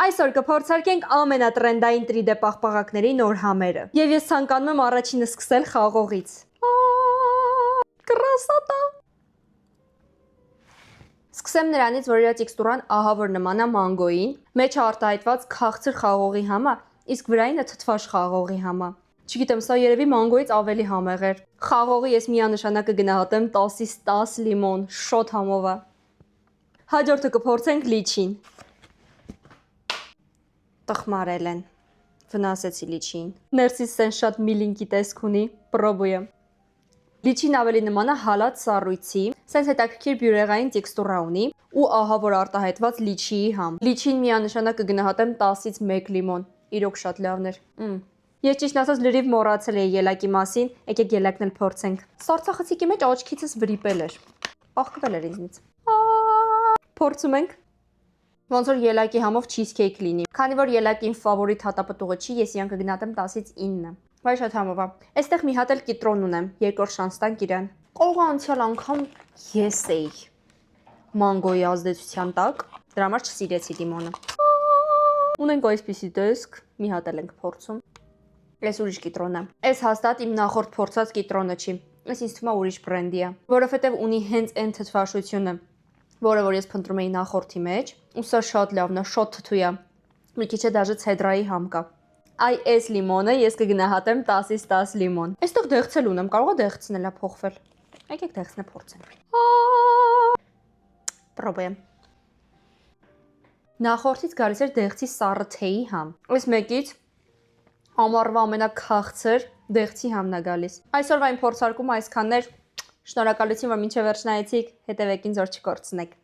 Այսօր կփորձարկենք ամենատրենդային 3D պաղպաղակների նոր համերը։ Եվ ես ցանկանում եմ առաջինը սկսել խաղողից։ Կրասոտա։ Սկսեմ նրանից, որ իր տեքստուրան ահա որ նման է մանգոյին, մեջը արտահայտված քաղցր խաղողի համա, իսկ վրայինը թթվաշ խաղողի համա։ Չգիտեմ, սա երևի մանգոյից ավելի համեղ էր։ Խաղողի ես միանշանակ կգնահատեմ 10-ից 10 լիմոն, շոտ համով է։ Հաջորդը կփորձենք լիչին։ Տխմարել են։ Վնասեցի լիչին։ Ներսից սեն շատ միլինկի տեսք ունի, պրոբույեմ։ Լիչին ավելի նման է հալած սառույցի, սենց հետաքրքիր բյուրեղային տեքստուրա ունի ու ահա որ արտահայտված լիչիի համ։ Լիչին միանշանակ կգնահատեմ 10-ից 1 լիմոն, իրոք շատ լավն էր։ Ես ճիշտ ասած լրիվ մոռացել էի ելակի մասին, եկեք ելակն էլ փորձենք։ Սառցախցիկի մեջ աչքիցս վրիպել էր։ Աղքվել էր ինձնից։ Փորձում ենք։ Ոնց որ ելակի համով չիզքեյք լինի։ Քանի որ ելակին ֆավորիտ հատապտուղը չի, ես իրան կգնահատեմ 10-ից 9։ Վայ շատ համով է։ Այստեղ մի հատ էլ կիտրոն ունեմ, երկրորդ շանս տանք իրան։ Կարող է անցյալ անգամ ես էի մանգոյի ազդեցության տակ, դրա համար չսիրեցի լիմոնը։ Ունենք այսպիսի տեսք, մի հատ էլ ենք փորձում։ Այս ուրիշ կիտրոն է։ Այս հաստատ իմ նախորդ փորձած կիտրոնը չի։ Այս ինձ թվում է ուրիշ բրենդի է, որովհետև ունի հենց այն թթվաշությունը, որը որ ես փնտրում էի նախորդի մեջ, ու սա շատ լավն է, շատ թթու է։ Մի քիչ է դաժե ցեդրայի համ կա։ Այ այս լիմոնը ես կգնահատեմ 10-ից 10 լիմոն։ Այստեղ դեղցել ունեմ, կարող է դեղցնելա փոխվել։ Եկեք դեղցնե փորձենք։ Պրոբեմ։ Նախորդից գալիս էր դեղցի սառը թեյի համ։ Այս մեկից ամառվա ամենաքաղցր դեղցի համն է գալիս։ Այսօրվա իմ փորձարկումը այսքանն էր։ Շնորհակալություն, որ մինչև վերջ նայեցիք, հետևեք ինձ, որ չկորցնեք։